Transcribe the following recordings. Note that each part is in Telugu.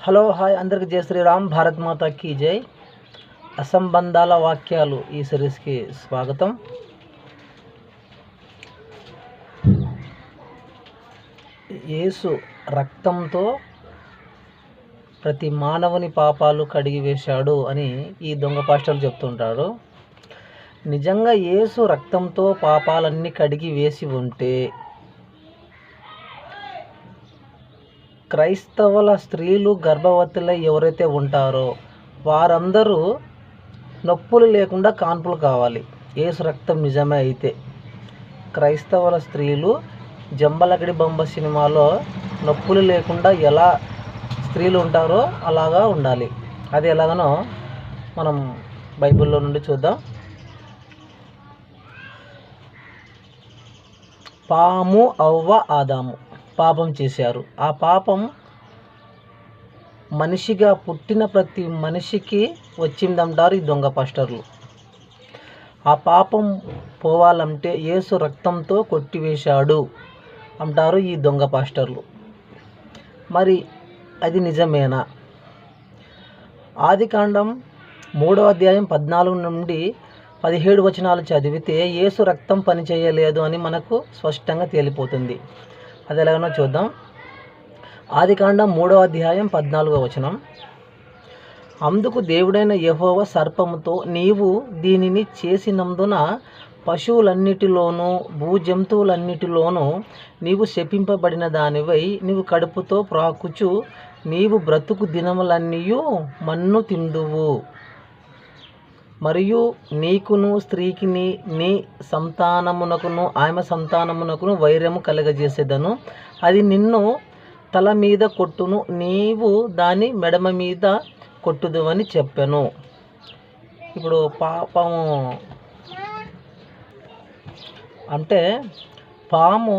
హలో హాయ్ అందరికి జై శ్రీరామ్, భారత్ మాతా కీ జై. అసంబంధాల వాక్యాలు ఈ సిరీస్కి స్వాగతం. యేసు రక్తంతో ప్రతి మానవుని పాపాలు కడిగి వేశాడు అని ఈ దొంగ పాస్టర్లు చెప్తుంటారు. నిజంగా యేసు రక్తంతో పాపాలన్నీ కడిగి వేసి ఉంటే క్రైస్తవుల స్త్రీలు గర్భవతులై ఎవరైతే ఉంటారో వారందరూ నొప్పులు లేకుండా కాన్పులు కావాలి. యేసు రక్తం నిజమే అయితే క్రైస్తవుల స్త్రీలు జంబలగడి బొమ్మ సినిమాలో నొప్పులు లేకుండా ఎలా స్త్రీలు ఉంటారో అలాగా ఉండాలి. అది ఎలాగనో మనం బైబిల్లో నుండి చూద్దాం. పాము, అవ్వ, ఆదాము పాపం చేశారు. ఆ పాపం మనిషిగా పుట్టిన ప్రతి మనిషికి వచ్చిందంటారు ఈ దొంగ పాస్టర్లు. ఆ పాపం పోవాలంటే యేసు రక్తంతో కొట్టివేశాడు అంటారు ఈ దొంగ పాస్టర్లు. మరి అది నిజమేనా? ఆదికాండం 3వ అధ్యాయం 14 నుండి 17 వచనాలు చదివితే యేసు రక్తం పనిచేయలేదు అని మనకు స్పష్టంగా తేలిపోతుంది. అది ఎలాగనో చూద్దాం. ఆదికాండం 3వ అధ్యాయం 14వ వచనం. అందుకు దేవుడైన యెహోవా సర్పముతో, నీవు దీనిని చేసినందున పశువులన్నిటిలోనూ భూజంతువులన్నిటిలోనూ నీవు శపింపబడిన దానివై నీవు కడుపుతో ప్రాకుచు నీవు బ్రతుకు దినములన్నీయు మన్ను తిందువు. మరియు నీకును స్త్రీకిని నీ సంతానమునకును ఆమె సంతానమునకును వైరము కలగజేసేదను. అది నిన్ను తల మీద కొట్టును, నీవు దాని మెడమ మీద కొట్టుదు అని చెప్పాను. ఇప్పుడు పాపము అంటే పాము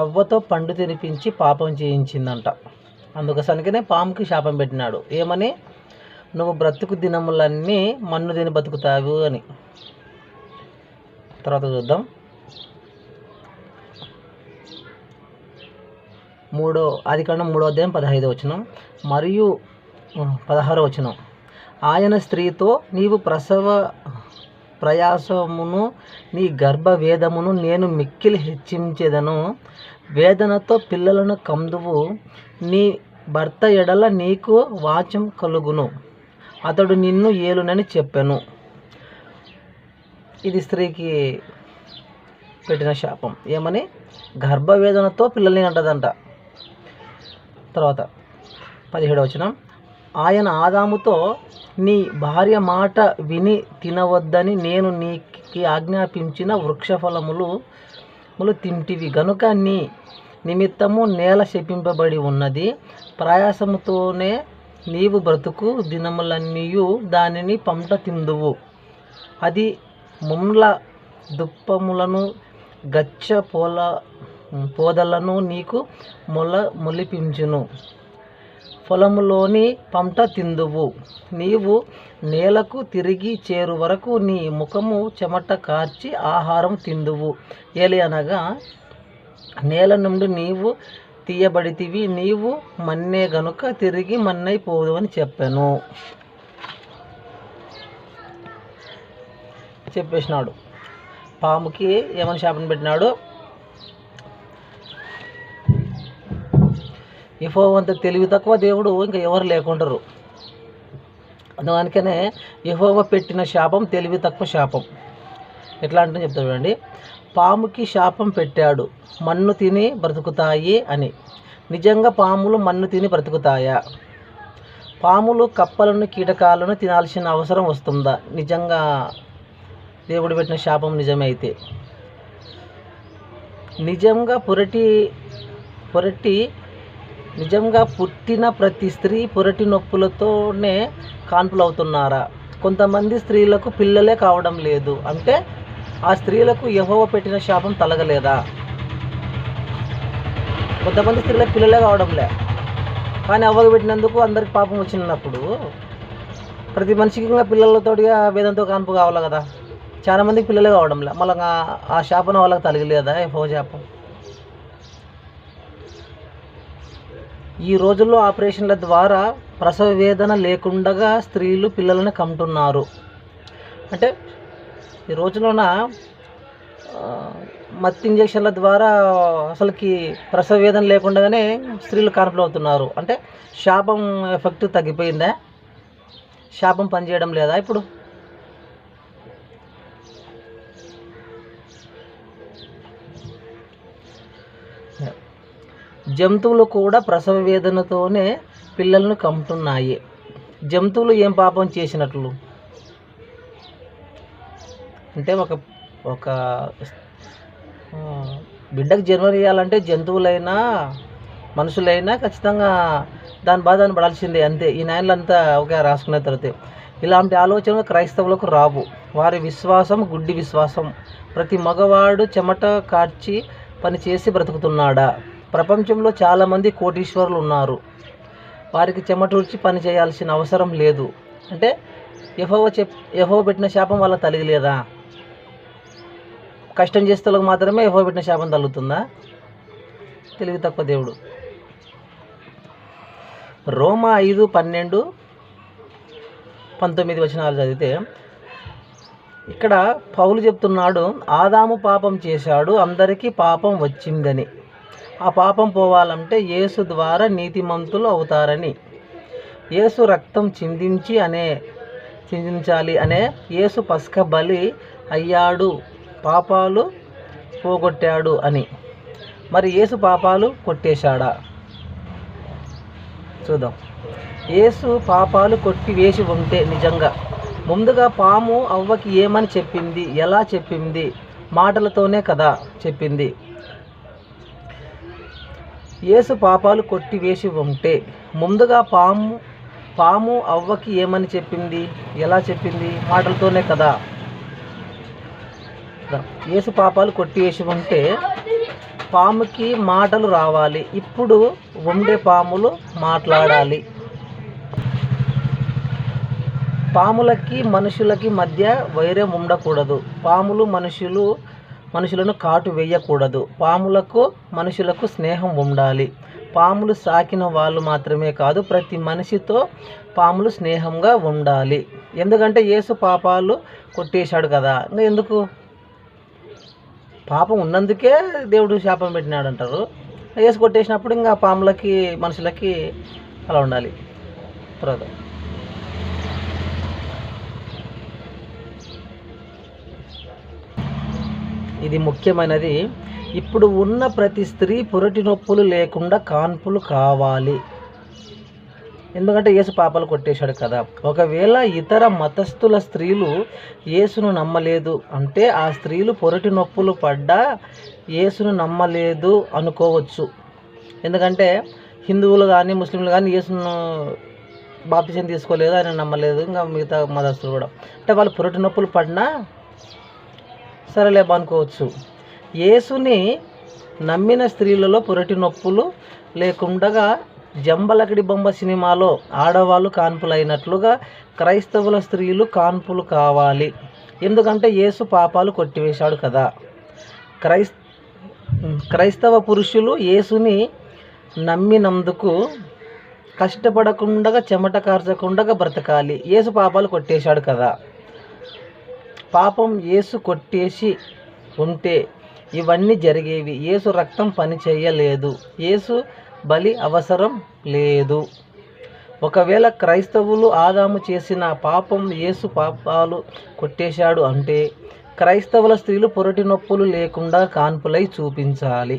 అవ్వతో పండు తినిపించి పాపం చేయించిందంట. అందుకోసనికనే పాముకి శాపం పెట్టినాడు. ఏమని? నువ్వు బ్రతుకు దినములన్నీ మన్ను తిని బతుకుతావు అని. తర్వాత చూద్దాం. ఆదికాండం 3వ అధ్యాయం 15వ వచనం మరియు 16వ వచనం. ఆయన స్త్రీతో, నీవు ప్రసవ ప్రయాసమును నీ గర్భవేదమును నేను మిక్కిలి హెచ్చించేదను. వేదనతో పిల్లలను కందువు. నీ భర్త ఎడల నీకు వాచం కలుగును, అతడు నిన్ను ఏలునని చెప్పాను. ఇది స్త్రీకి పెట్టిన శాపం. ఏమని? గర్భవేదనతో పిల్లల్ని అంటదంట. తర్వాత 17వ వచనం. ఆయన ఆదాముతో, నీ భార్య మాట విని తినవద్దని నేను నీకు ఆజ్ఞాపించిన వృక్షఫలములు తింటివి గనుక నీ నిమిత్తము నేల శపింపబడి ఉన్నది. ప్రయాసముతోనే నీవు బ్రతుకు దినములన్నీయు దానిని పంట తిందువు. అది ముమ్ల దుప్పములను గచ్చ పోదలను నీకు మొలిపించును. పొలములోని పంట తిందువు. నీవు నేలకు తిరిగి చేరు వరకు నీ ముఖము చెమట కార్చి ఆహారం తిందువు. ఏలి అనగా నేల నుండి నీవు తీయబడితివి, నీవు మన్నే గనుక తిరిగి మన్నైపోదు అని చెప్పాను చెప్పేసినాడు. పాముకి ఏమని శాపం పెట్టినాడు? యెహోవా అంత తెలివి తక్కువ దేవుడు ఇంకా ఎవరు లేకుంటారు. అందుకనే యెహోవా పెట్టిన శాపం తెలివి తక్కువ శాపం. ఎట్లా అంటే చెప్తా చూడండి. పాముకి శాపం పెట్టాడు, మన్ను తిని బ్రతుకుతాయి అని. నిజంగా పాములు మన్ను తిని బ్రతుకుతాయా? పాములు కప్పలను కీటకాలను తినాల్సిన అవసరం వస్తుందా? నిజంగా దేవుడు పెట్టిన శాపం నిజమే అయితే. నిజంగా పుట్టిన ప్రతి స్త్రీ పురటి నొప్పులతోనే కాన్పులు అవుతున్నారా? కొంతమంది స్త్రీలకు పిల్లలే కావడం లేదు అంటే ఆ స్త్రీలకు యెహోవా పెట్టిన శాపం తలగలేదా? కొంతమంది స్త్రీలకు పిల్లలే కావడంలే, కానీ అవ్వకు పెట్టినందుకు అందరికి పాపం వచ్చినప్పుడు ప్రతి మనిషికి ఇంకా పిల్లలతోటిగా వేదంతో కాన్పు కావాలి కదా. చాలామందికి పిల్లలే కావడంలే, మళ్ళీ ఆ శాపం వాళ్ళకి తలగలేదా యెహోవా శాపం? ఈ రోజుల్లో ఆపరేషన్ల ద్వారా ప్రసవ వేదన లేకుండా స్త్రీలు పిల్లలను కంటున్నారు. అంటే ఈ రోజులోన మత్తు ఇంజక్షన్ల ద్వారా అసలుకి ప్రసవ వేదన లేకుండానే స్త్రీలు కాన్పులు అవుతున్నారు. అంటే శాపం ఎఫెక్ట్ తగ్గిపోయిందా? శాపం పనిచేయడం లేదా ఇప్పుడు? జంతువులు కూడా ప్రసవ వేదనతోనే పిల్లలను కంటున్నాయి. జంతువులు ఏం పాపం చేసినట్లు? అంటే ఒక ఒక బిడ్డకు జన్మనియాలంటే జంతువులైనా మనుషులైనా ఖచ్చితంగా దాని బాధ దాన్ని పడాల్సిందే, అంతే. ఈ నాయనలంతా ఒకే రాసుకున్న తర్వాత ఇలాంటి ఆలోచనలు క్రైస్తవులకు రావు. వారి విశ్వాసం గుడ్డి విశ్వాసం. ప్రతి మగవాడు చెమట కార్చి పనిచేసి బ్రతుకుతున్నాడా? ప్రపంచంలో చాలామంది కోటీశ్వరులు ఉన్నారు. వారికి చెమటూర్చి పని చేయాల్సిన అవసరం లేదు. అంటే యెహోవా పెట్టిన శాపం వాళ్ళ తగిలేదా? కష్టం చేస్తేలకు మాత్రమే యెహోవా పెట్టిన శాపం తగులుతుందా? తెలివి తక్కువ దేవుడు. రోమా 5:12-19 వచనాలు చదివితే ఇక్కడ పౌలు చెప్తున్నాడు, ఆదాము పాపం చేశాడు, అందరికీ పాపం వచ్చిందని. ఆ పాపం పోవాలంటే యేసు ద్వారా నీతిమంతులు అవుతారని, యేసు రక్తం చిందించాలి అనే యేసు పస్క బలి అయ్యాడు, పాపాలు పోగొట్టాడు అని. మరి యేసు పాపాలు కొట్టేశాడా? చూద్దాం. యేసు పాపాలు కొట్టివేసి ఉంటే నిజంగా ముందుగా పాము అవ్వకి ఏమని చెప్పింది? ఎలా చెప్పింది? మాటలతోనే కదా చెప్పింది. యేసు పాపాలు కొట్టివేసి ఉంటే ముందుగా పాము అవ్వకి ఏమని చెప్పింది? ఎలా చెప్పింది? మాటలతోనే కదా. యేసు పాపాలు కొట్టివేసి ఉంటే పాముకి మాటలు రావాలి. ఇప్పుడు ఉండే పాములు మాట్లాడాలి. పాములకి మనుషులకి మధ్య వైరం ఉండకూడదు. పాములు మనుషులను కాటు వేయకూడదు. పాములకు మనుషులకు స్నేహం ఉండాలి. పాములు సాకిన వాళ్ళు మాత్రమే కాదు, ప్రతి మనిషితో పాములు స్నేహంగా ఉండాలి. ఎందుకంటే యేసు పాపాలు కొట్టేశాడు కదా. ఇంకా ఎందుకు? పాపం ఉన్నందుకే దేవుడు శాపం పెట్టినాడు అంటారు. యేసు కొట్టేసినప్పుడు ఇంకా పాములకి మనుషులకి అలా ఉండాలి. తర్వాత ఇది ముఖ్యమైనది. ఇప్పుడు ఉన్న ప్రతి స్త్రీ పురటి నొప్పులు లేకుండా కాన్పులు కావాలి. ఎందుకంటే యేసు పాపాలు కొట్టేశాడు కదా. ఒకవేళ ఇతర మతస్థుల స్త్రీలు యేసును నమ్మలేదు అంటే ఆ స్త్రీలు పొరటి నొప్పులు పడ్డా యేసును నమ్మలేదు అనుకోవచ్చు. ఎందుకంటే హిందువులు కానీ ముస్లింలు కానీ యేసును బాప్తిజం తీసుకోలేదు, ఆయన నమ్మలేదు, ఇంకా మిగతా మతస్థులు కూడా. అంటే వాళ్ళు పొరటి నొప్పులు పడినా సరేలే అనుకోవచ్చు. యేసుని నమ్మిన స్త్రీలలో పొరటి నొప్పులు లేకుండా జంబలకడి బొమ్మ సినిమాలో ఆడవాళ్ళు కాన్పులైనట్లుగా క్రైస్తవుల స్త్రీలు కాన్పులు కావాలి. ఎందుకంటే యేసు పాపాలు కొట్టివేశాడు కదా. క్రైస్తవ పురుషులు యేసుని నమ్మినందుకు కష్టపడకుండా చెమట కార్చకుండా బ్రతకాలి. యేసు పాపాలు కొట్టేశాడు కదా. పాపం యేసు కొట్టేసి ఉంటే ఇవన్నీ జరిగేవి. యేసు రక్తం పని చేయలేదు. యేసు బలి అవసరం లేదు. ఒకవేళ క్రైస్తవులు ఆదాము చేసిన పాపం యేసు పాపాలు కొట్టేశాడు అంటే క్రైస్తవుల స్త్రీలు పొరటి నొప్పులు లేకుండా కాన్పులై చూపించాలి.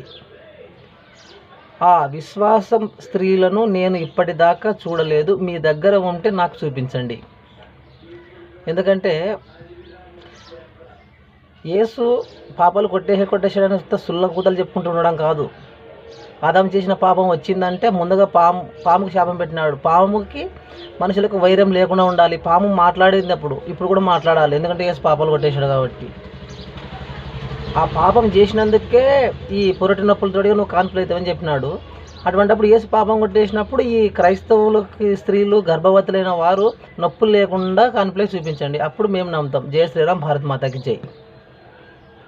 ఆ విశ్వాసం స్త్రీలను నేను ఇప్పటిదాకా చూడలేదు. మీ దగ్గర ఉంటే నాకు చూపించండి. ఎందుకంటే యేసు పాపాలు కొట్టేశాడని సుల్ల కూతలు చెప్పుకుంటుండడం కాదు. ఆదాము చేసిన పాపం వచ్చిందంటే ముందుగా పాముకి శాపం పెట్టినాడు. పాముకి మనుషులకు వైరం లేకుండా ఉండాలి. పాము మాట్లాడింది ఇప్పుడు కూడా మాట్లాడాలి. ఎందుకంటే యేసు పాపాలు కొట్టేశాడు కాబట్టి. ఆ పాపం చేసినందుకే ఈ పొరటి నొప్పులతో నువ్వు కాన్పులు అవుతావని చెప్పినాడు. అటువంటిప్పుడు యేసు పాపం కొట్టేసినప్పుడు ఈ క్రైస్తవులకి స్త్రీలు గర్భవతులైన వారు నొప్పులు లేకుండా కాన్పులై చూపించండి. అప్పుడు మేము నమ్ముతాం. జయ శ్రీరామ్, భారత్ మాతాకి జై.